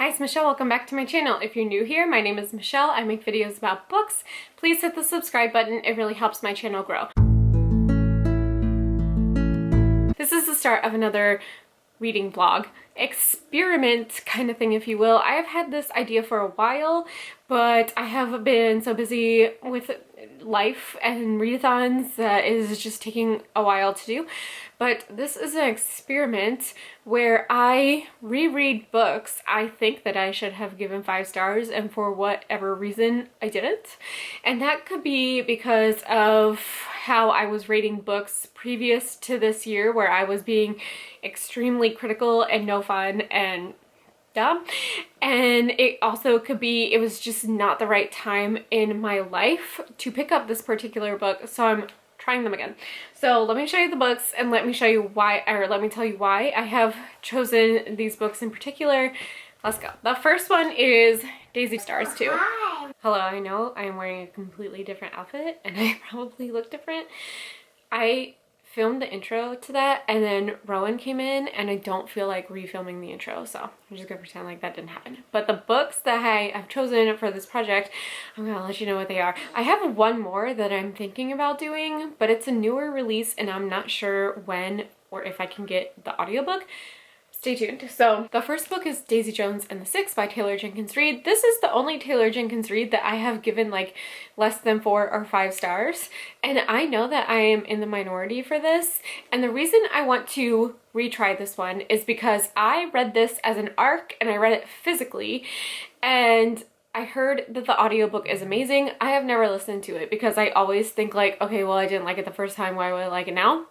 Hi, it's Michelle. Welcome back to my channel. If you're new here, my name is Michelle. I make videos about books. Please hit the subscribe button. It really helps my channel grow. This is the start of another reading vlog experiment kind of thing, if you will. I have had this idea for a while, but I have been so busy with life and readathons that it is just taking a while to do. But this is an experiment where I reread books I think that I should have given 5 stars, and for whatever reason I didn't. And that could be because of how I was rating books previous to this year, where I was being extremely critical and no fun and dumb. And it also could be it was just not the right time in my life to pick up this particular book, so I'm trying them again. So let me show you the books and let me show you why, or let me tell you why I have chosen these books in particular. Let's go. The first one is Daisy Stars 2. Hi. Hello, I know I am wearing a completely different outfit and I probably look different. I filmed the intro to that and then Rowan came in and I don't feel like refilming the intro, so I'm just gonna pretend like that didn't happen. But the books that I have chosen for this project, I'm gonna let you know what they are. I have one more that I'm thinking about doing, but it's a newer release and I'm not sure when or if I can get the audiobook. Stay tuned. So the first book is Daisy Jones and the Six by Taylor Jenkins Reid. This is the only Taylor Jenkins Reid that I have given like less than 4 or 5 stars. And I know that I am in the minority for this. And the reason I want to retry this one is because I read this as an ARC and I read it physically. And I heard that the audiobook is amazing. I have never listened to it because I always think like, okay, well, I didn't like it the first time. Why would I like it now?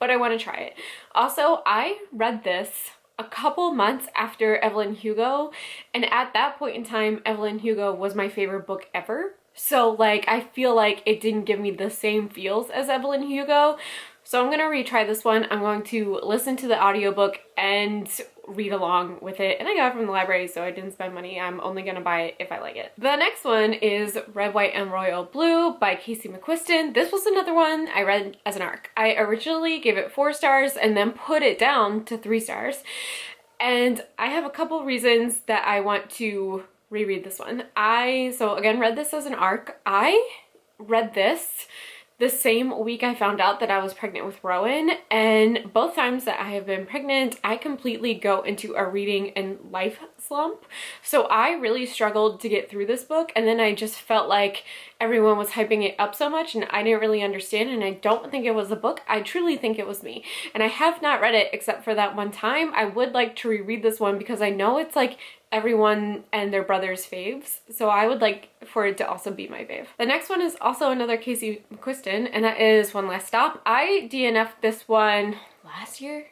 But I want to try it. Also, I read this a couple months after Evelyn Hugo, and at that point in time Evelyn Hugo was my favorite book ever, so like I feel like it didn't give me the same feels as Evelyn Hugo. So I'm gonna retry this one. I'm going to listen to the audiobook and read along with it, and I got it from the library, so I didn't spend money. I'm only gonna buy it if I like it. The next one is Red, White, and Royal Blue by Casey McQuiston. This was another one I read as an ARC. I originally gave it 4 stars and then put it down to 3 stars. And I have a couple reasons that I want to reread this one. So again, read this as an ARC. I read this the same week I found out that I was pregnant with Rowan, and both times that I have been pregnant, I completely go into a reading and life slump. So I really struggled to get through this book, and then I just felt like everyone was hyping it up so much and I didn't really understand, and I don't think it was the book. I truly think it was me. And I have not read it except for that one time. I would like to reread this one because I know it's like everyone and their brother's faves, so I would like for it to also be my fave. The next one is also another Casey McQuiston, and that is One Last Stop. I DNF'd this one last year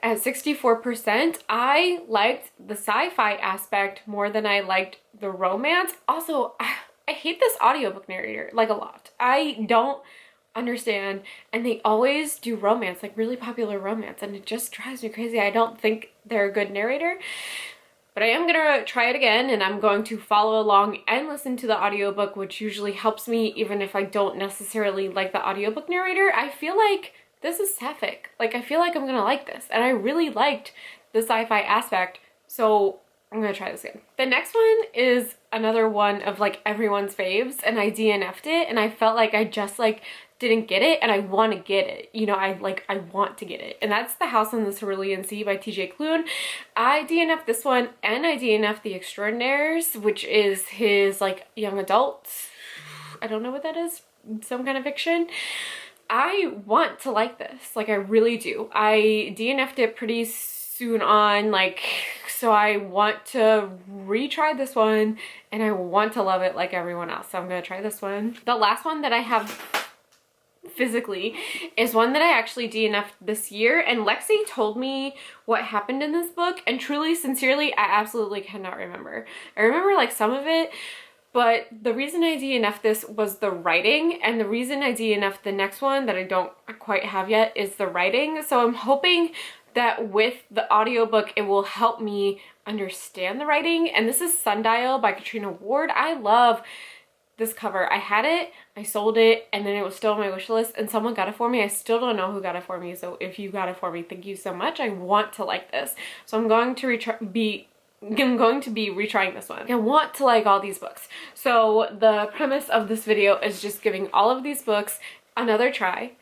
at 64%. I liked the sci-fi aspect more than I liked the romance. Also, I hate this audiobook narrator like a lot. I don't understand, and they always do romance, like really popular romance, and it just drives me crazy. I don't think they're a good narrator. But I am gonna try it again, and I'm going to follow along and listen to the audiobook, which usually helps me even if I don't necessarily like the audiobook narrator. I feel like this is sapphic. Like, I feel like I'm gonna like this, and I really liked the sci-fi aspect, so I'm gonna try this again. The next one is another one of like everyone's faves, and I DNF'd it, and I felt like I just like didn't get it, and I want to get it. You know, I want to get it. And that's The House on the Cerulean Sea by TJ Klune. I DNF'd this one, and I DNF'd The Extraordinaires, which is his like young adult, I don't know what that is, some kind of fiction. I want to like this, like I really do. I DNF'd it pretty soon on, like, so I want to retry this one, and I want to love it like everyone else, so I'm gonna try this one. The last one that I have physically is one that I actually DNF'd this year, and Lexi told me what happened in this book, and truly, sincerely, I absolutely cannot remember. I remember like some of it, but the reason I DNF'd this was the writing, and the reason I DNF'd the next one that I don't quite have yet is the writing. So I'm hoping that with the audiobook it will help me understand the writing. And this is Sundial by Katrina Ward. I love this cover. I had it, I sold it, and then it was still on my wish list, and someone got it for me. I still don't know who got it for me, so if you got it for me, thank you so much. I want to like this. So I'm going to be am going to be retrying this one. I want to like all these books. So the premise of this video is just giving all of these books another try.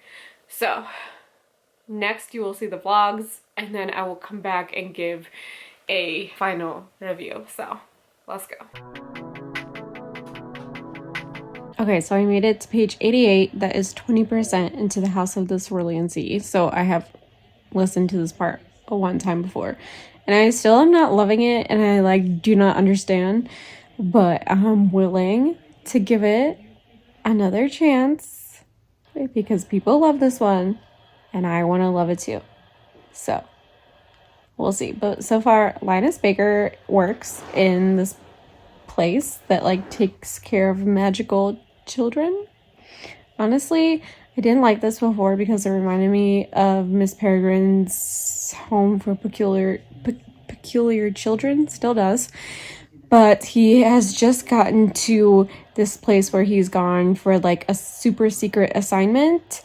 So next you will see the vlogs, and then I will come back and give a final review. So let's go. Okay, so I made it to page 88. That is 20% into the House of the Swirling Sea. So I have listened to this part one time before, and I still am not loving it, and I like do not understand, but I'm willing to give it another chance because people love this one and I want to love it too. So we'll see. But so far, Linus Baker works in this place that like takes care of magical children. Honestly, I didn't like this before because it reminded me of Miss Peregrine's Home for Peculiar Children. Still does. But he has just gotten to this place where he's gone for like a super secret assignment.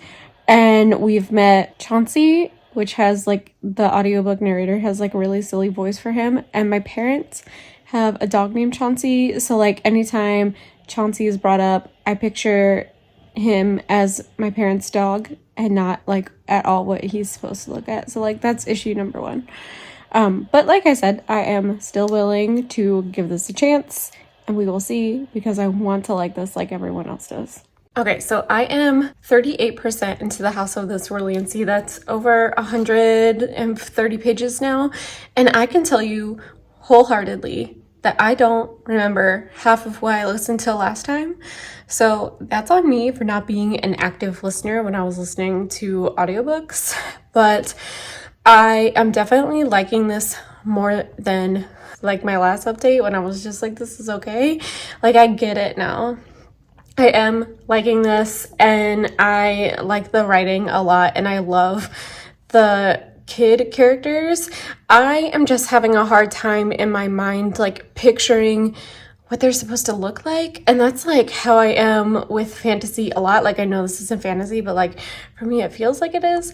And we've met Chauncey, which has like the audiobook narrator has like a really silly voice for him. And my parents have a dog named Chauncey. So like anytime Chauncey is brought up, I picture him as my parents' dog and not like at all what he's supposed to look at. So like that's issue number one. But like I said, I am still willing to give this a chance, and we will see because I want to like this like everyone else does. Okay, so I am 38% into the House of the Swirling Sea. That's over 130 pages now, and I can tell you wholeheartedly that I don't remember half of what I listened to last time. So that's on me for not being an active listener when I was listening to audiobooks. But I am definitely liking this more than like my last update when I was just like, this is okay. Like I get it now. I am liking this, and I like the writing a lot, and I love the kid characters. I am just having a hard time in my mind like picturing what they're supposed to look like, and that's like how I am with fantasy a lot. Like I know this isn't fantasy, but like for me it feels like it is.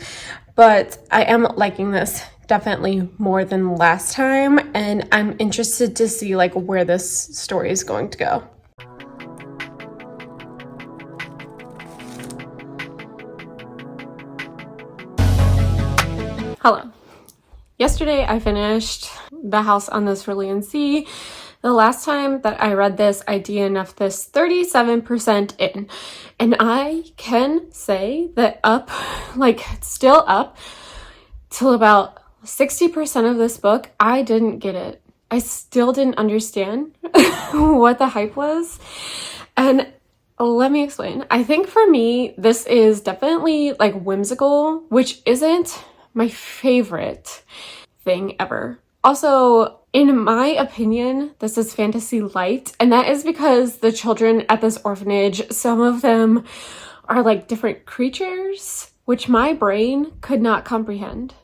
But I am liking this definitely more than last time, and I'm interested to see like where this story is going to go. Hello. Yesterday I finished The House on the Swirling Sea. The last time that I read this, I DNF'd this 37% in. And I can say that still up till about 60% of this book, I didn't get it. I still didn't understand what the hype was. And let me explain. I think for me, this is definitely like whimsical, which isn't my favorite thing ever. Also, in my opinion, this is fantasy light, and that is because the children at this orphanage, some of them are like different creatures, which my brain could not comprehend.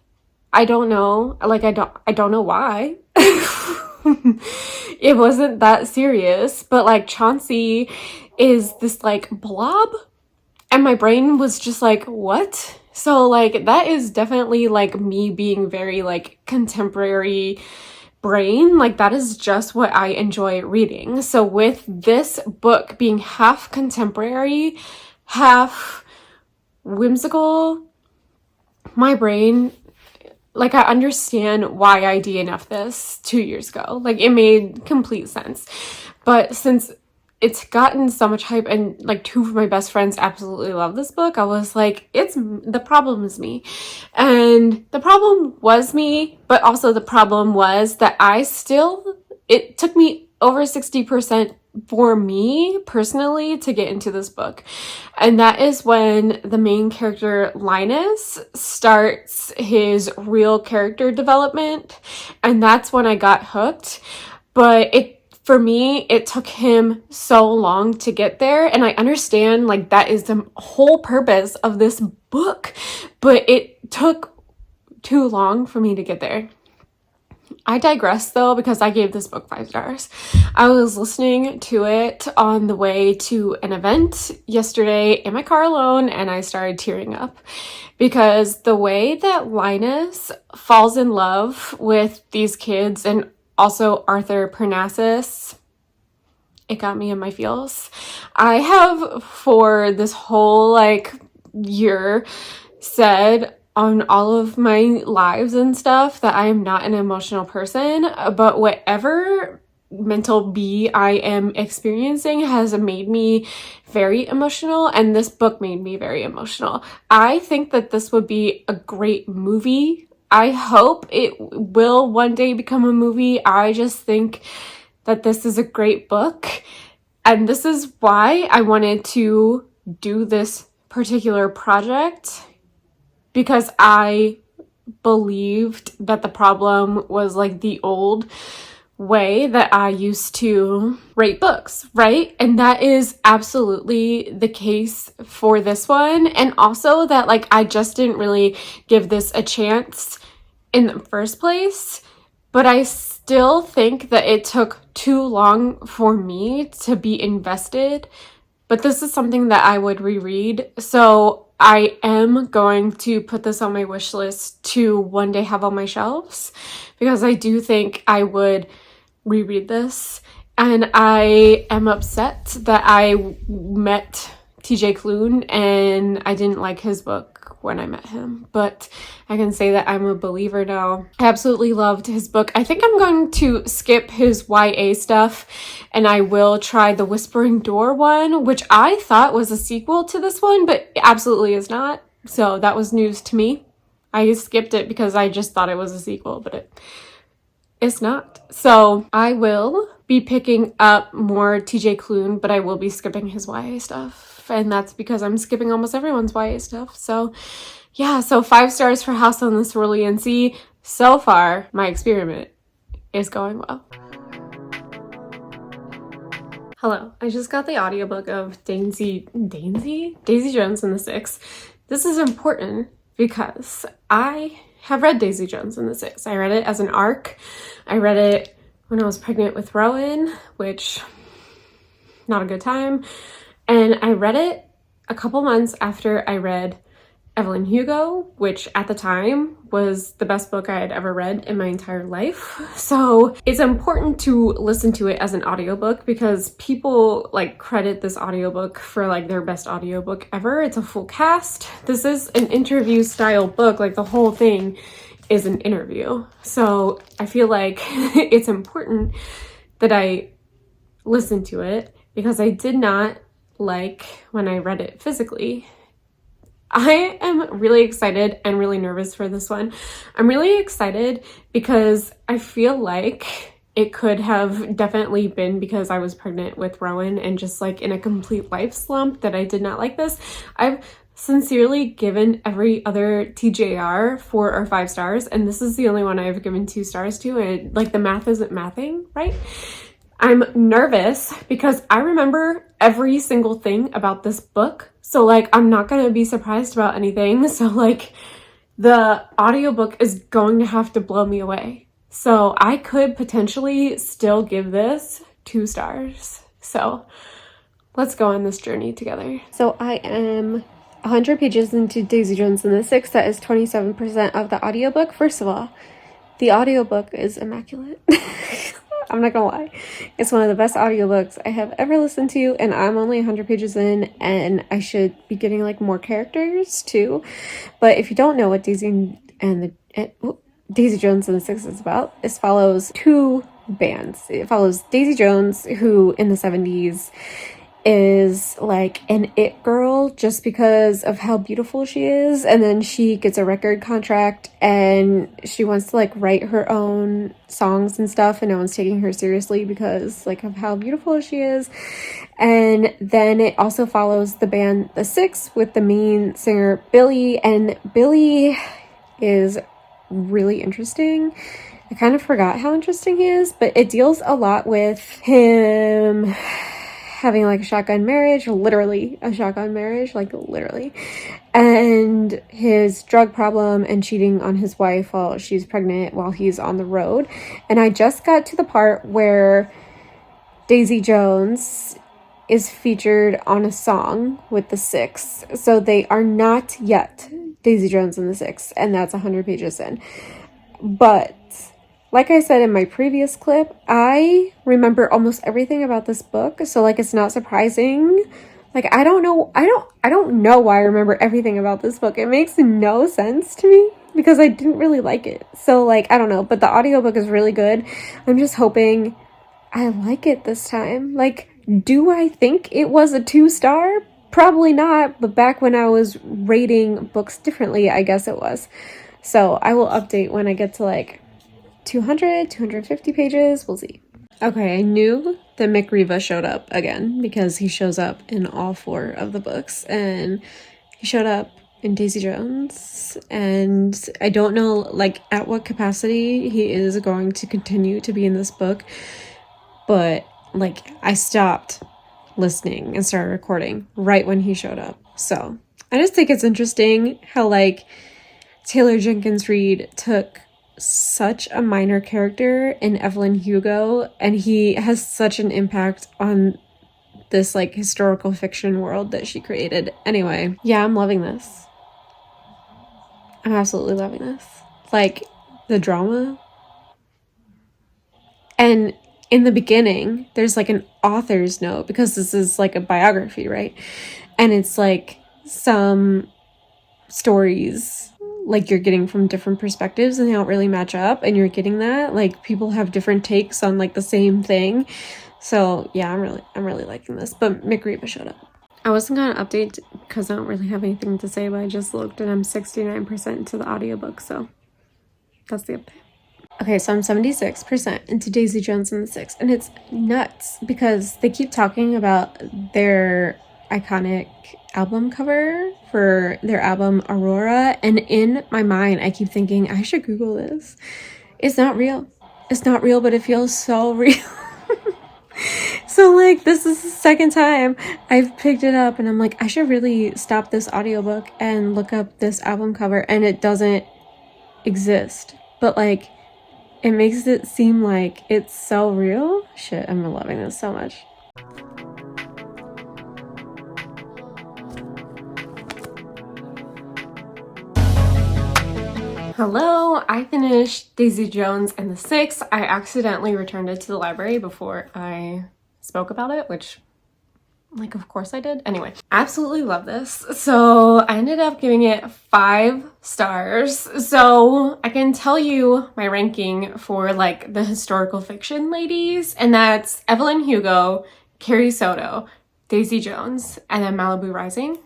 I don't know, like I don't know why. It wasn't that serious, but like Chauncey is this like blob, and my brain was just like, what? So like that is definitely like me being very like contemporary brain. Like that is just what I enjoy reading. So with this book being half contemporary, half whimsical, my brain, like I understand why I DNF'd this 2 years ago. Like it made complete sense. But since it's gotten so much hype, and like two of my best friends absolutely love this book, I was like, the problem is me. And the problem was me, but also the problem was that it took me over 60% for me personally to get into this book. And that is when the main character Linus starts his real character development. And that's when I got hooked. But for me, it took him so long to get there, and I understand like that is the whole purpose of this book, but it took too long for me to get there. I digress though, because I gave this book 5 stars. I was listening to it on the way to an event yesterday in my car alone, and I started tearing up because the way that Linus falls in love with these kids, and also Arthur Parnassus. It got me in my feels. I have for this whole like year said on all of my lives and stuff that I am not an emotional person, but whatever mental B I am experiencing has made me very emotional, and this book made me very emotional. I think that this would be a great movie. I hope it will one day become a movie. I just think that this is a great book, and this is why I wanted to do this particular project, because I believed that the problem was like the old way that I used to rate books, right? And that is absolutely the case for this one. And also that like I just didn't really give this a chance in the first place, but I still think that it took too long for me to be invested. But this is something that I would reread, so I am going to put this on my wish list to one day have on my shelves, because I do think I would reread this. And I am upset that I met TJ Klune and I didn't like his book when I met him, but I can say that I'm a believer now. I absolutely loved his book. I think I'm going to skip his YA stuff and I will try the Whispering Door one, which I thought was a sequel to this one, but it absolutely is not. So that was news to me. I skipped it because I just thought it was a sequel, but it's not. So I will be picking up more TJ Klune, but I will be skipping his YA stuff. And that's because I'm skipping almost everyone's YA stuff. So yeah, so 5 stars for House on the Cerulean Sea. So far, my experiment is going well. Hello, I just got the audiobook of Daisy Jones and the Six. This is important because I have read Daisy Jones and the Six. I read it as an arc. I read it when I was pregnant with Rowan, which, not a good time. And I read it a couple months after I read Evelyn Hugo, which at the time was the best book I had ever read in my entire life. So it's important to listen to it as an audiobook because people like credit this audiobook for like their best audiobook ever. It's a full cast. This is an interview style book. Like the whole thing is an interview. So I feel like it's important that I listen to it because I did not like when I read it physically. I am really excited and really nervous for this one. I'm really excited because I feel like it could have definitely been because I was pregnant with Rowan and just like in a complete life slump that I did not like this. I've sincerely given every other TJR 4 or 5 stars, and this is the only one I've given 2 stars to, and like the math isn't mathing, right? I'm nervous because I remember every single thing about this book. So like, I'm not going to be surprised about anything. So like, the audiobook is going to have to blow me away. So I could potentially still give this 2 stars. So let's go on this journey together. So I am 100 pages into Daisy Jones and the Six. That is 27% of the audiobook. First of all, the audiobook is immaculate. I'm not gonna lie. It's one of the best audiobooks I have ever listened to, and I'm only 100 pages in, and I should be getting like more characters too. But if you don't know what Daisy Jones and the Six is about, this follows 2 bands. It follows Daisy Jones, who in the 70s is like an it girl just because of how beautiful she is, and then she gets a record contract and she wants to like write her own songs and stuff, and no one's taking her seriously because like of how beautiful she is. And then it also follows the band The Six with the main singer Billy, and Billy is really interesting. I kind of forgot how interesting he is, but it deals a lot with him having like a shotgun marriage, literally a shotgun marriage, like literally, and his drug problem and cheating on his wife while she's pregnant while he's on the road. And I just got to the part where Daisy Jones is featured on a song with the Six. So they are not yet Daisy Jones and the Six, and that's 100 pages in. But like I said in my previous clip, I remember almost everything about this book, so like it's not surprising. Like I don't know why I remember everything about this book. It makes no sense to me because I didn't really like it. So like I don't know, but the audiobook is really good. I'm just hoping I like it this time. Like, do I think it was a 2-star? Probably not, but back when I was rating books differently, I guess it was. So I will update when I get to like 200, 250 pages. We'll see. Okay, I knew that McReva showed up again because he shows up in all 4 of the books, and he showed up in Daisy Jones, and I don't know like at what capacity he is going to continue to be in this book, but like I stopped listening and started recording right when he showed up. So I just think it's interesting how like Taylor Jenkins Reid took such a minor character in Evelyn Hugo, and he has such an impact on this like historical fiction world that she created. Anyway, yeah, I'm loving this. I'm absolutely loving this. Like the drama. And in the beginning, there's like an author's note because this is like a biography, right? And it's like some stories like you're getting from different perspectives and they don't really match up, and you're getting that like people have different takes on like the same thing. So yeah, I'm really liking this. But McReva showed up. I wasn't gonna update because I don't really have anything to say, but I just looked and I'm 69% into the audiobook, so that's the update. Okay, so I'm 76% into Daisy Jones and the Six, and it's nuts because they keep talking about their iconic album cover for their album Aurora, and in my mind I keep thinking I should Google this. It's not real, but it feels so real. So like this is the second time I've picked it up and I'm like, I should really stop this audiobook and look up this album cover, and it doesn't exist, but like it makes it seem like it's so real. Shit, I'm loving this so much. Hello, I finished Daisy Jones and the Six. I accidentally returned it to the library before I spoke about it, which, like, of course I did. Anyway, absolutely love this. So I ended up giving it 5 stars. So I can tell you my ranking for like the historical fiction ladies, and that's Evelyn Hugo, Carrie Soto, Daisy Jones, and then Malibu Rising.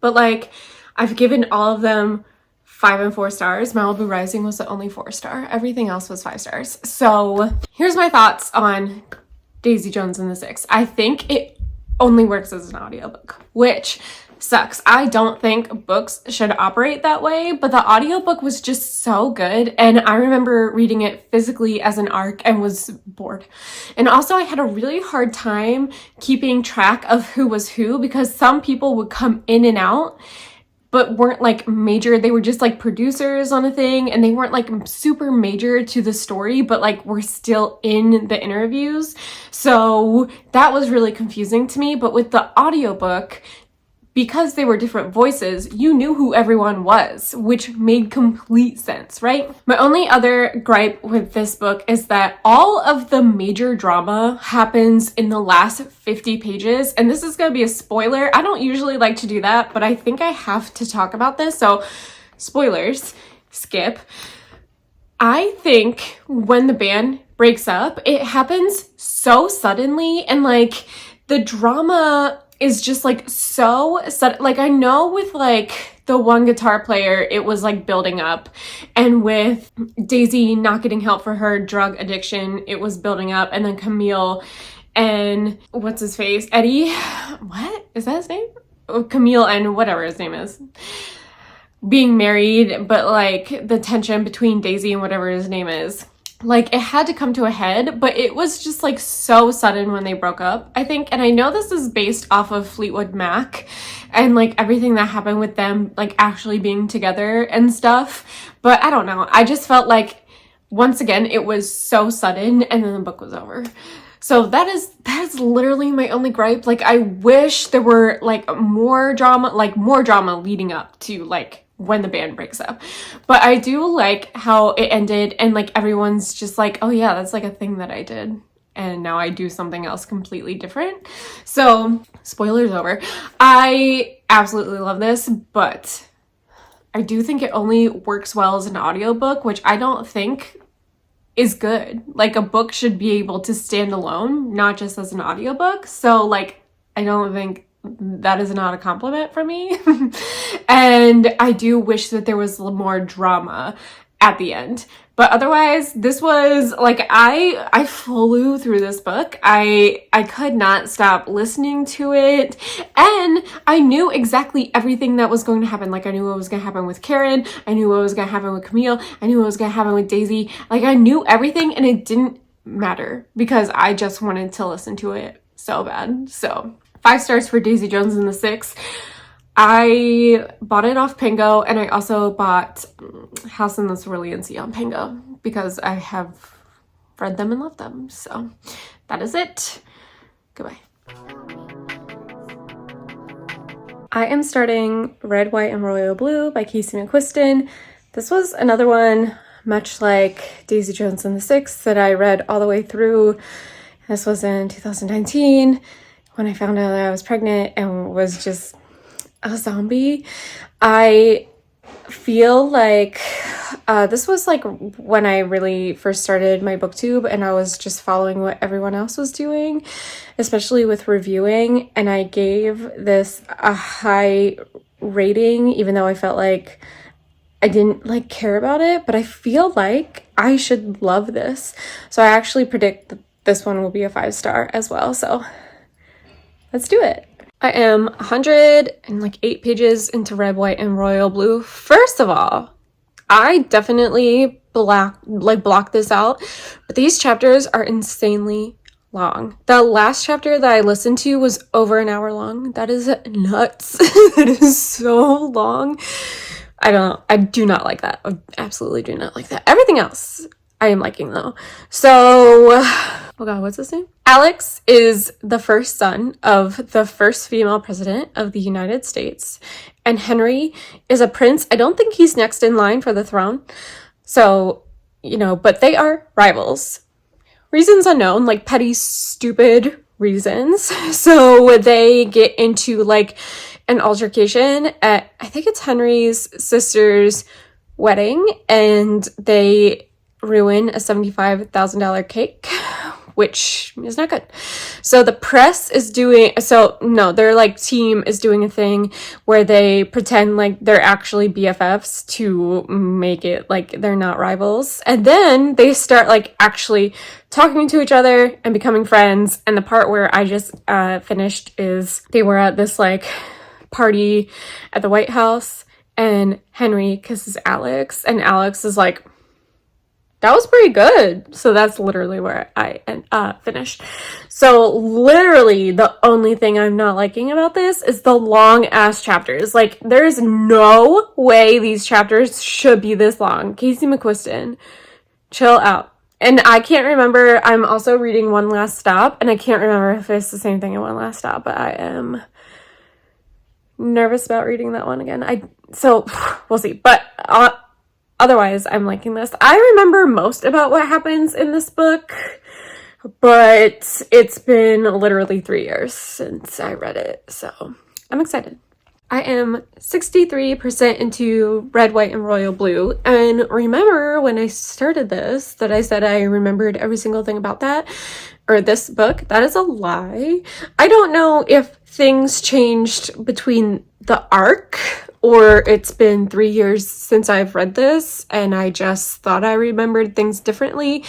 But like I've given all of them 5 and 4 stars. Malibu Rising was the only 4-star. Everything else was 5 stars. So here's my thoughts on Daisy Jones and the Six. I think it only works as an audiobook, which sucks. I don't think books should operate that way, but the audiobook was just so good, and I remember reading it physically as an ARC and was bored. And also I had a really hard time keeping track of who was who because some people would come in and out but weren't like major. They were just like producers on a thing, and they weren't like super major to the story, but like were still in the interviews. So that was really confusing to me. But with the audiobook, because they were different voices, you knew who everyone was, which made complete sense, right? My only other gripe with this book is that all of the major drama happens in the last 50 pages, and this is gonna be a spoiler. I don't usually like to do that, but I think I have to talk about this, so spoilers, skip. I think when the band breaks up, it happens so suddenly, and like the drama is just like so sudden. Like I know with like the one guitar player, it was like building up, and with Daisy not getting help for her drug addiction, it was building up, and then Camille and what's his face, Eddie, what is that his name? Camille and whatever his name is, being married, but like the tension between Daisy and whatever his name is, like it had to come to a head, but it was just like so sudden when they broke up, I think. And I know this is based off of Fleetwood Mac and like everything that happened with them like actually being together and stuff, but I don't know, I just felt like once again it was so sudden and then the book was over. So that's literally my only gripe. Like I wish there were like more drama leading up to like when the band breaks up. But I do like how it ended and like everyone's just like, oh yeah, that's like a thing that I did. And now I do something else completely different. So, spoilers over. I absolutely love this, but I do think it only works well as an audiobook, which I don't think is good. Like, a book should be able to stand alone, not just as an audiobook. So, like, I don't think that is not a compliment for me. And I do wish that there was more drama at the end. But otherwise, this was like, I flew through this book. I could not stop listening to it. And I knew exactly everything that was going to happen. Like, I knew what was going to happen with Karen. I knew what was going to happen with Camille. I knew what was going to happen with Daisy. Like, I knew everything, and it didn't matter because I just wanted to listen to it so bad. So 5 stars for Daisy Jones and the Six. I bought it off Pango, and I also bought House in the Cerulean Sea on Pango because I have read them and loved them. So that is it. Goodbye. I am starting Red, White, and Royal Blue by Casey McQuiston. This was another one, much like Daisy Jones and the Six, that I read all the way through. This was in 2019 when I found out that I was pregnant and was just a zombie. I feel like this was like when I really first started my booktube, and I was just following what everyone else was doing, especially with reviewing, and I gave this a high rating even though I felt like I didn't like care about it, but I feel like I should love this. So I actually predict that this one will be a 5-star as well. So let's do it. I am 108 pages into Red, White, and Royal Blue. First of all, I definitely blocked this out, but these chapters are insanely long. The last chapter that I listened to was over an hour long. That is nuts. It is so long. I do not like that. I absolutely do not like that. Everything else I am liking though. So, oh god, what's his name? Alex is the first son of the first female president of the United States, and Henry is a prince. I don't think he's next in line for the throne. So, you know, but they are rivals. Reasons unknown, like petty, stupid reasons. So they get into like an altercation at, I think it's Henry's sister's wedding, and they ruin a $75,000 cake, which is not good. So the press is doing, their like team is doing a thing where they pretend like they're actually BFFs to make it like they're not rivals. And then they start like actually talking to each other and becoming friends. And the part where I just finished is they were at this like party at the White House, and Henry kisses Alex, and Alex is like, that was pretty good. So that's literally where I finished. So literally the only thing I'm not liking about this is the long ass chapters. Like, there's no way these chapters should be this long. Casey McQuiston, chill out. And I can't remember, I'm also reading One Last Stop, and I can't remember if it's the same thing in One Last Stop, but I am nervous about reading that one again. So we'll see. But otherwise, I'm liking this. I remember most about what happens in this book, but it's been literally 3 years since I read it, so I'm excited. I am 63% into Red, White, and Royal Blue, and remember when I started this that I said I remembered every single thing about that, or this book? That is a lie. I don't know if things changed between the arc, or it's been 3 years since I've read this and I just thought I remembered things differently,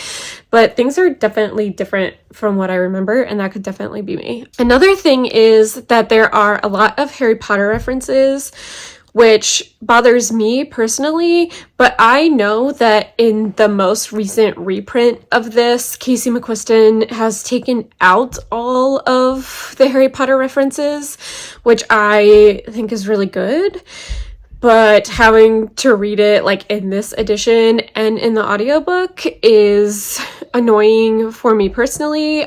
but things are definitely different from what I remember, and that could definitely be me. Another thing is that there are a lot of Harry Potter references, which bothers me personally, but I know that in the most recent reprint of this, Casey McQuiston has taken out all of the Harry Potter references, which I think is really good. But having to read it like in this edition and in the audiobook is annoying for me personally.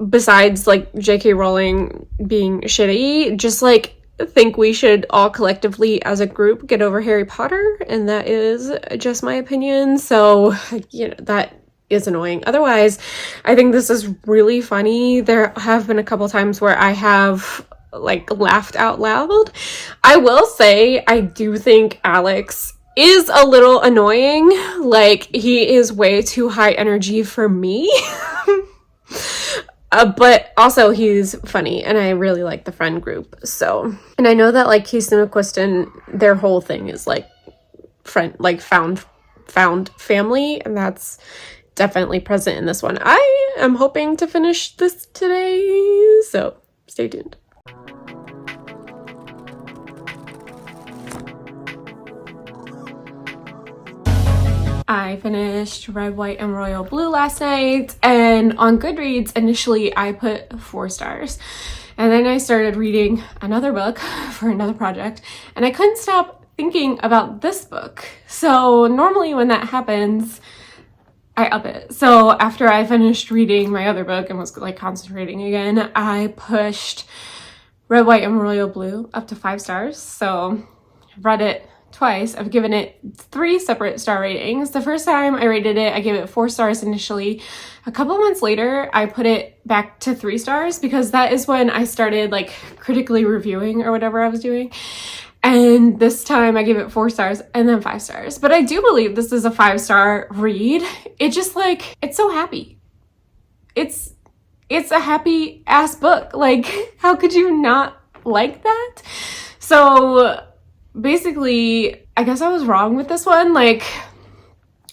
Besides like J.K. Rowling being shitty, just like think we should all collectively as a group get over Harry Potter, and that is just my opinion. So, you know, that is annoying. Otherwise, I think this is really funny. There have been a couple times where I have like laughed out loud. I will say I do think Alex is a little annoying. Like, he is way too high energy for me. But also he's funny, and I really like the friend group. So, and I know that like Keystone and Quiston, their whole thing is like friend, like found family, and that's definitely present in this one. I am hoping to finish this today, so stay tuned. I finished Red, White, and Royal Blue last night, and on Goodreads, initially I put 4 stars. And then I started reading another book for another project, and I couldn't stop thinking about this book. So normally when that happens, I up it. So after I finished reading my other book and was like concentrating again, I pushed Red, White, and Royal Blue up to 5 stars. So I've read it twice. I've given it 3 separate star ratings. The first time I rated it, I gave it 4 stars initially. A couple months later, I put it back to 3 stars because that is when I started like critically reviewing or whatever I was doing. And this time I gave it 4 stars and then 5 stars. But I do believe this is a 5-star read. It just like, it's so happy. It's a happy ass book. Like, how could you not like that? So basically, I guess I was wrong with this one. Like,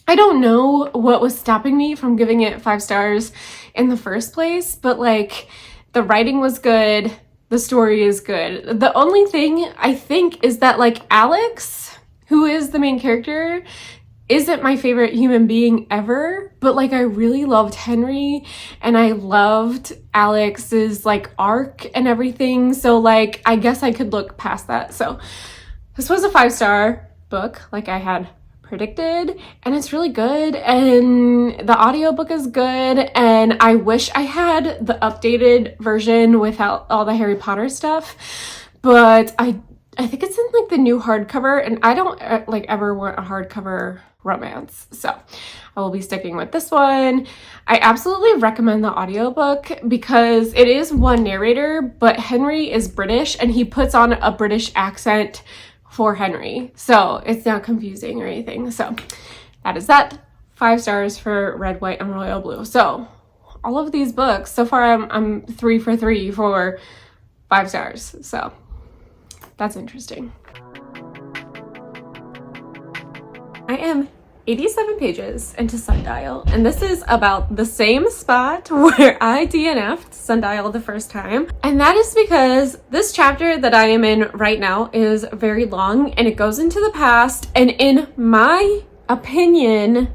I don't know what was stopping me from giving it 5 stars in the first place, but like the writing was good. The story is good. The only thing I think is that like Alex, who is the main character, isn't my favorite human being ever, but like I really loved Henry and I loved Alex's like arc and everything. So like, I guess I could look past that. So this was a 5-star book, like I had predicted, and it's really good, and the audiobook is good, and I wish I had the updated version without all the Harry Potter stuff, but I think it's in like the new hardcover, and I don't like ever want a hardcover romance, so I will be sticking with this one. I absolutely recommend the audiobook because it is one narrator, but Henry is British and he puts on a British accent for Henry, so it's not confusing or anything. So that is that. 5 stars for Red, White, and Royal Blue. So all of these books so far, I'm 3 for 3 for 5 stars, so that's interesting. I am 87 pages into Sundial, and this is about the same spot where I DNF'd Sundial the first time, and that is because this chapter that I am in right now is very long and it goes into the past, and in my opinion,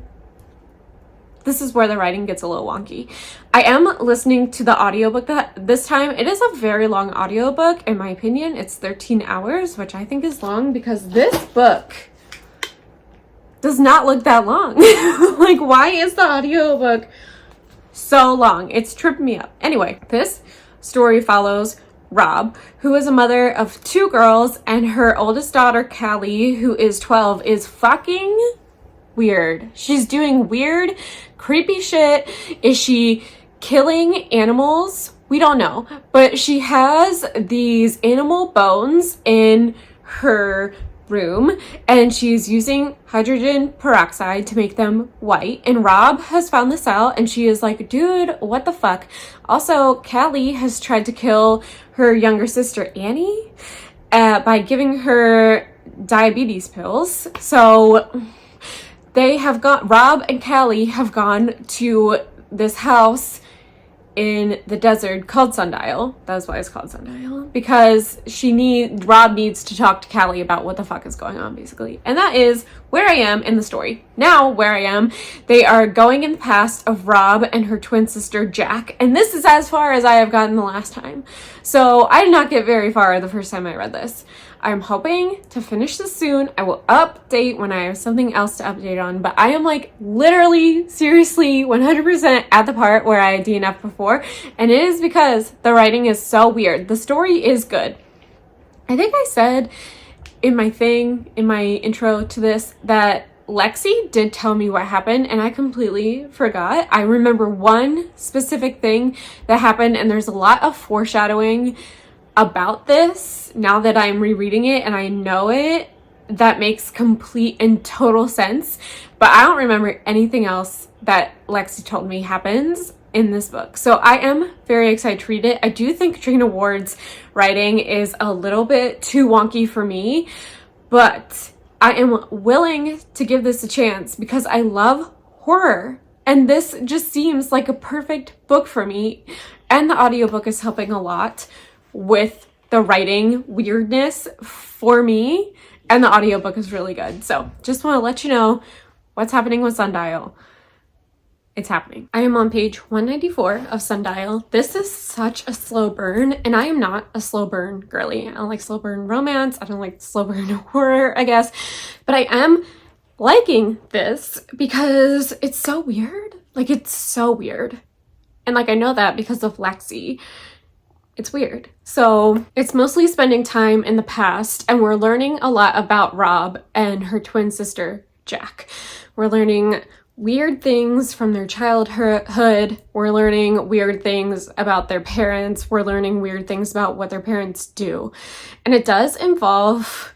this is where the writing gets a little wonky. I am listening to the audiobook that this time. It is a very long audiobook, in my opinion. It's 13 hours, which I think is long because this book does not look that long. Like, why is the audiobook so long? It's tripping me up. Anyway, this story follows Rob, who is a mother of 2 girls, and her oldest daughter, Callie, who is 12, is fucking weird. She's doing weird, creepy shit. Is she killing animals? We don't know. But she has these animal bones in her room, and she's using hydrogen peroxide to make them white, and Rob has found this out, and she is like, dude, what the fuck? Also, Callie has tried to kill her younger sister Annie by giving her diabetes pills. So they have got, Rob and Callie have gone to this house in the desert called Sundial. That's why it's called Sundial, because Rob needs to talk to Callie about what the fuck is going on, basically. And that is where I am in the story. Now, where I am, they are going in the past of Rob and her twin sister Jack, and this is as far as I have gotten the last time. So I did not get very far the first time I read this. I'm hoping to finish this soon. I will update when I have something else to update on, but I am like literally, seriously, 100% at the part where I DNF'd before, and it is because the writing is so weird. The story is good. I think I said in my intro to this, that Lexi did tell me what happened and I completely forgot. I remember one specific thing that happened, and there's a lot of foreshadowing about this now that I'm rereading it and I know it. That makes complete and total sense, but I don't remember anything else that Lexi told me happens in this book. So I am very excited to read it. I do think Katrina Ward's writing is a little bit too wonky for me, but I am willing to give this a chance because I love horror. And this just seems like a perfect book for me. And the audiobook is helping a lot with the writing weirdness for me. And the audiobook is really good. So just want to let you know what's happening with Sundial. It's happening. I am on page 194 of Sundial. This is such a slow burn, and I am not a slow burn girly. I don't like slow burn romance. I don't like slow burn horror, I guess. But I am liking this because it's so weird. Like, it's so weird. And like, I know that because of Lexi. It's weird. So it's mostly spending time in the past, and we're learning a lot about Rob and her twin sister, Jack. We're learning weird things from their childhood. We're learning weird things about their parents. We're learning weird things about what their parents do. And it does involve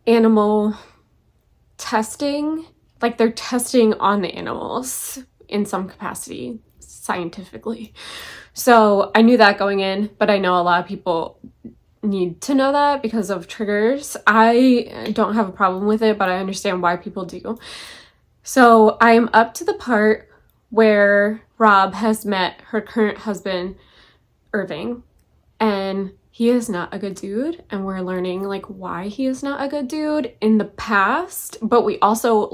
animal testing. Like, they're testing on the animals in some capacity, scientifically. So I knew that going in, but I know a lot of people need to know that because of triggers. I don't have a problem with it, but I understand why people do. So I'm up to the part where Rob has met her current husband, Irving, and he is not a good dude, and we're learning like why he is not a good dude in the past, but we also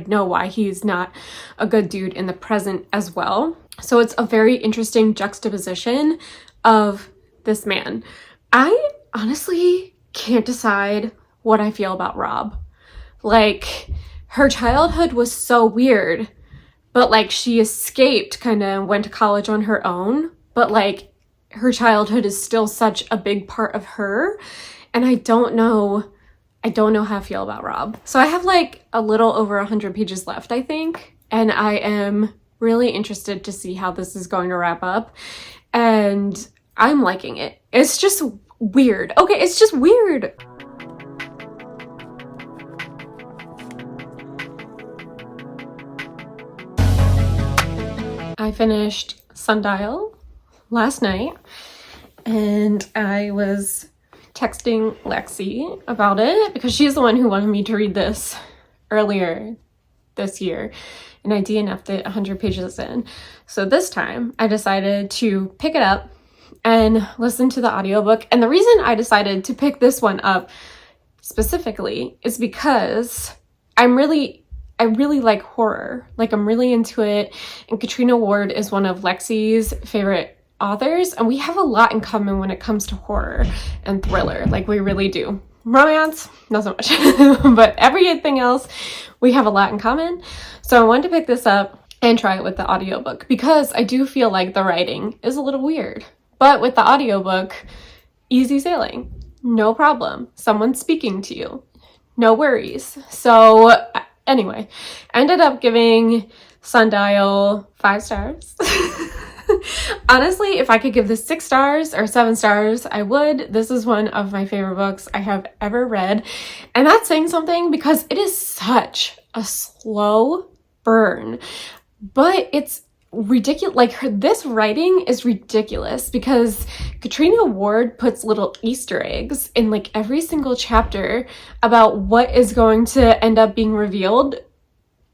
know why he's not a good dude in the present as well. So it's a very interesting juxtaposition of this man. I honestly can't decide what I feel about Rob. Like, her childhood was so weird, but like, she escaped, kind of went to college on her own, but like, her childhood is still such a big part of her, and I don't know how I feel about Rob. So I have like a little over 100 pages left, I think, and I am really interested to see how this is going to wrap up, and I'm liking it. It's just weird. Okay, it's just weird. I finished Sundial last night, and I was texting Lexi about it because she's the one who wanted me to read this earlier this year, and I DNF'd it 100 pages in. So this time I decided to pick it up and listen to the audiobook. And the reason I decided to pick this one up specifically is because I really like horror. Like, I'm really into it. And Katrina Ward is one of Lexi's favorite authors, and we have a lot in common when it comes to horror and thriller. Like, we really do. Romance, not so much. But everything else, we have a lot in common. So I wanted to pick this up and try it with the audiobook because I do feel like the writing is a little weird. But with the audiobook, easy sailing. No problem. Someone's speaking to you. No worries. So anyway, ended up giving Sundial 5 stars. Honestly, if I could give this 6 stars or 7 stars, I would. This is one of my favorite books I have ever read. And that's saying something because it is such a slow burn. But it's ridiculous. Like, this writing is ridiculous because Katrina Ward puts little Easter eggs in like every single chapter about what is going to end up being revealed.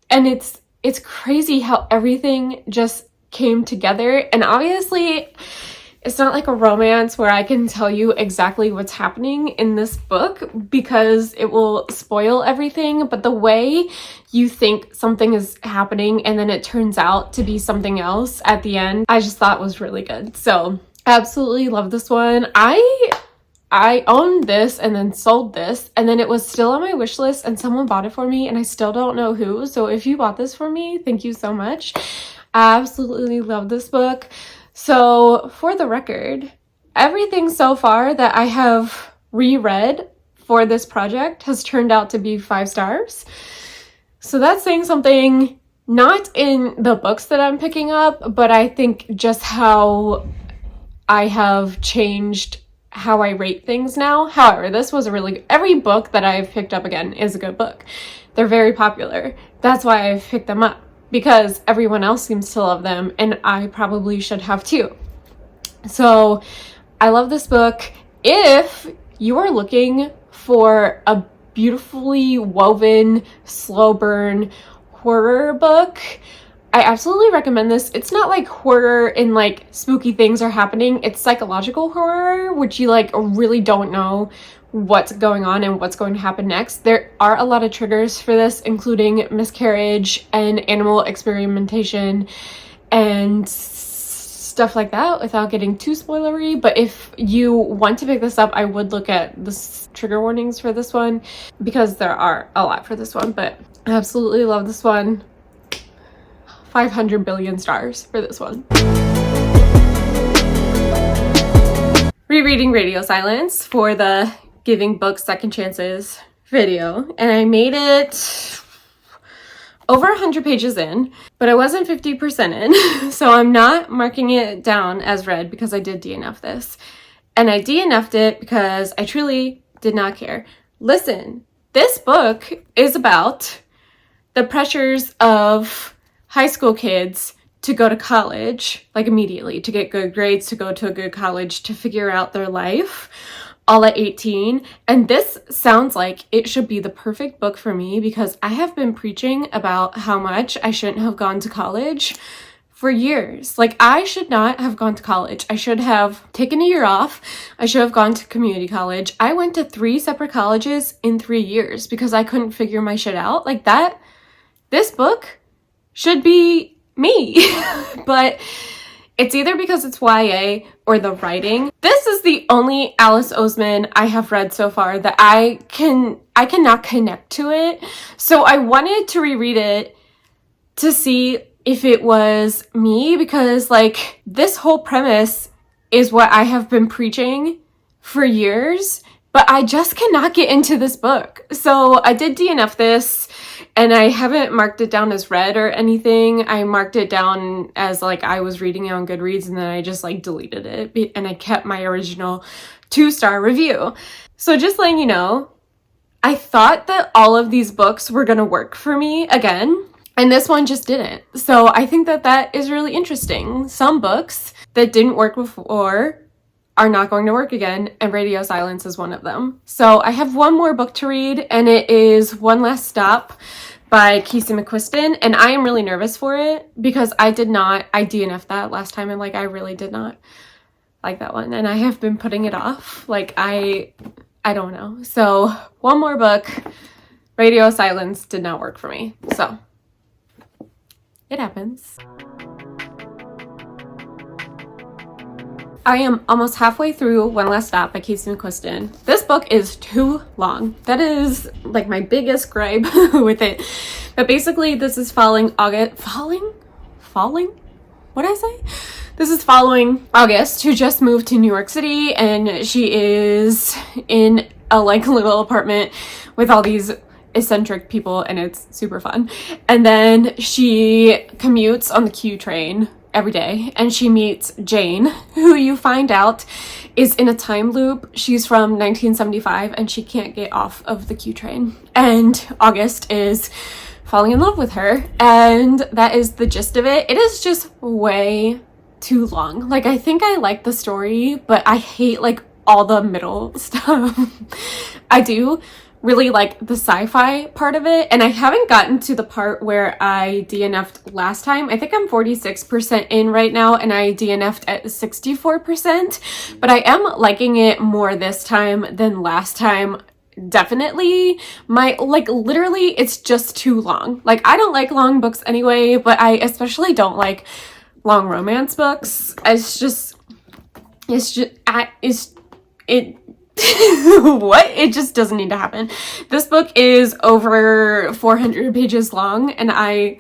And it's crazy how everything just came together. And obviously it's not like a romance where I can tell you exactly what's happening in this book because it will spoil everything, but the way you think something is happening and then it turns out to be something else at the end, I just thought was really good. So absolutely love this one. I owned this and then sold this, and then it was still on my wish list and someone bought it for me, and I still don't know who. So if you bought this for me, thank you so much. I absolutely love this book. So for the record, everything so far that I have reread for this project has turned out to be 5 stars. So that's saying something, not in the books that I'm picking up, but I think just how I have changed how I rate things now. However, this was a really, every book that I've picked up again is a good book. They're very popular. That's why I've picked them up, because everyone else seems to love them, and I probably should have too. So I love this book. If you are looking for a beautifully woven, slow burn horror book, I absolutely recommend this. It's not like horror and like spooky things are happening. It's psychological horror, which you like really don't know what's going on and what's going to happen next. There are a lot of triggers for this, including miscarriage and animal experimentation and stuff like that, without getting too spoilery. But if you want to pick this up, I would look at the trigger warnings for this one, because there are a lot for this one. But I absolutely love this one. 500 billion stars for this one. Rereading Radio Silence for the Giving Books Second Chances video, and I made it over 100 pages in, but I wasn't 50% in, so I'm not marking it down as read because I did DNF this. And I DNF'd it because I truly did not care. Listen, this book is about the pressures of high school kids to go to college, like immediately, to get good grades, to go to a good college, to figure out their life, all at 18. And this sounds like it should be the perfect book for me, because I have been preaching about how much I shouldn't have gone to college for years. Like, I should not have gone to college. I should have taken a year off. I should have gone to community college. I went to 3 separate colleges in 3 years because I couldn't figure my shit out. Like that, this book should be me. But it's either because it's YA or the writing. This is the only Alice Oseman I have read so far that I cannot connect to it. So I wanted to reread it to see if it was me, because like this whole premise is what I have been preaching for years, but I just cannot get into this book. So I did DNF this, and I haven't marked it down as read or anything. I marked it down as like I was reading it on Goodreads, and then I just like deleted it, and I kept my original 2-star review. So just letting you know, I thought that all of these books were gonna work for me again, and this one just didn't. So I think that that is really interesting. Some books that didn't work before are not going to work again, and Radio Silence is one of them. So I have one more book to read, and it is One Last Stop by Casey McQuiston, and I am really nervous for it because I DNF'd that last time, and like I really did not like that one, and I have been putting it off. Like I don't know. So one more book. Radio Silence did not work for me. So it happens. I am almost halfway through One Last Stop by Casey McQuiston. This book is too long. That is like my biggest gripe with it. But basically this is following August, what did I say? This is following August, who just moved to New York City, and she is in a like little apartment with all these eccentric people, and it's super fun. And then she commutes on the Q train every day, and she meets Jane, who you find out is in a time loop. She's from 1975, and she can't get off of the Q train, and August is falling in love with her, and that is the gist of it. It is just way too long. Like, I think I like the story, but I hate like all the middle stuff. I do really like the sci-fi part of it, and I haven't gotten to the part where I DNF'd last time. I think I'm 46% in right now, and I DNF'd at 64%, but I am liking it more this time than last time. Definitely. Literally, it's just too long. Like, I don't like long books anyway, but I especially don't like long romance books. What? It just doesn't need to happen. This book is over 400 pages long, and I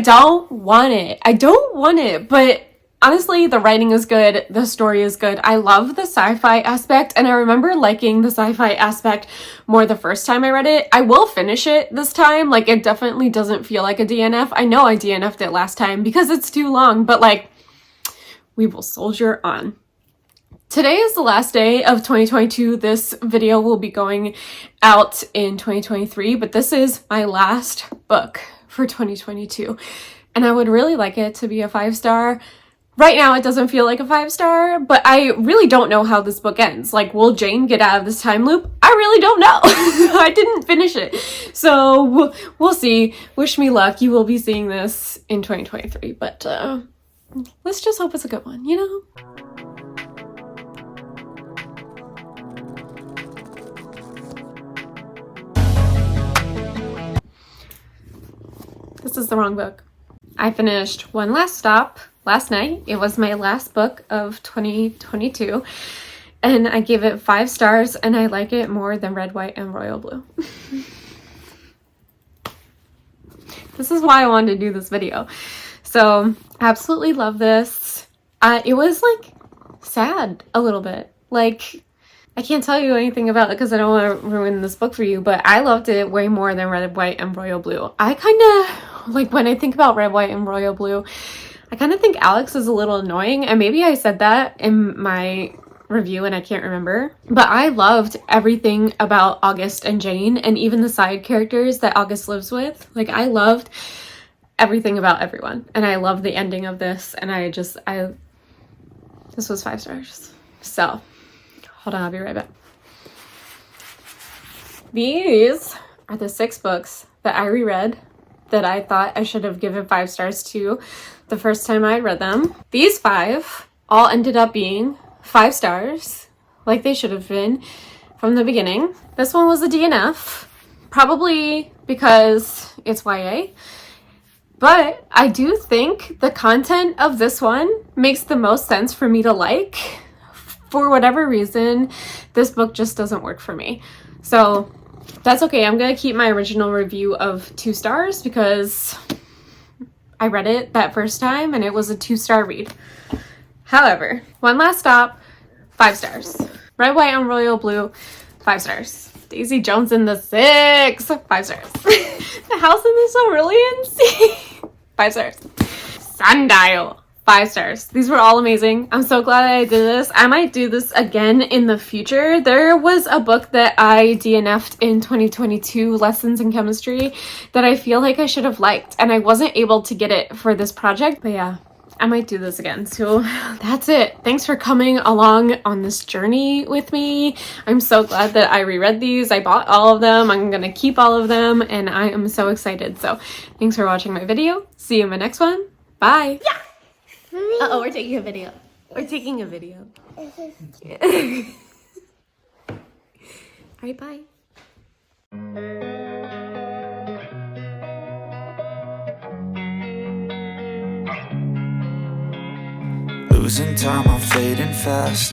don't want it. I don't want it, but Honestly, the writing is good, the story is good. I love the sci-fi aspect, and I remember liking the sci-fi aspect more the first time I read it. I will finish it this time. Like, it definitely doesn't feel like a DNF. I know I DNF'd it last time because it's too long, but like, we will soldier on. Today is the last day of 2022. This video will be going out in 2023, but this is my last book for 2022. And I would really like it to be a 5-star. Right now, it doesn't feel like a 5-star, but I really don't know how this book ends. Like, will Jane get out of this time loop? I really don't know. I didn't finish it. So we'll see. Wish me luck. You will be seeing this in 2023, but let's just hope it's a good one, you know? This is the wrong book. I finished One Last Stop last night. It was my last book of 2022, and I gave it 5 stars, and I like it more than Red, White, and Royal Blue. This is why I wanted to do this video. So, absolutely love this. It was, like, sad a little bit. Like, I can't tell you anything about it because I don't want to ruin this book for you, but I loved it way more than Red, White, and Royal Blue. I kind of, like, when I think about Red, White, and Royal Blue, I kind of think Alex is a little annoying, and maybe I said that in my review and I can't remember, but I loved everything about August and Jane, and even the side characters that August lives with. Like, I loved everything about everyone, and I love the ending of this, and this was 5 stars. So, hold on, I'll be right back. These are the 6 books that I reread that I thought I should have given 5 stars to the first time I read them. These 5 all ended up being 5 stars, like they should have been from the beginning. This one was a DNF, probably because it's YA, but I do think the content of this one makes the most sense for me to like. For whatever reason, this book just doesn't work for me. So that's okay. I'm going to keep my original review of 2 stars because I read it that first time and it was a 2-star read. However, One Last Stop, 5 stars. Red, White, and Royal Blue, 5 stars. Daisy Jones in the 6, 5 stars. The house in this one really insane. 5 stars. Sundial, 5 stars. These were all amazing. I'm so glad I did this. I might do this again in the future. There was a book that I DNF'd in 2022, Lessons in Chemistry, that I feel like I should have liked, and I wasn't able to get it for this project. But yeah, I might do this again. So that's it. Thanks for coming along on this journey with me. I'm so glad that I reread these. I bought all of them. I'm gonna keep all of them, and I am so excited. So thanks for watching my video. See you in my next one. Bye. Yeah. Uh-oh, we're taking a video. We're taking a video. Alright, bye. Losing time, I'm fading fast.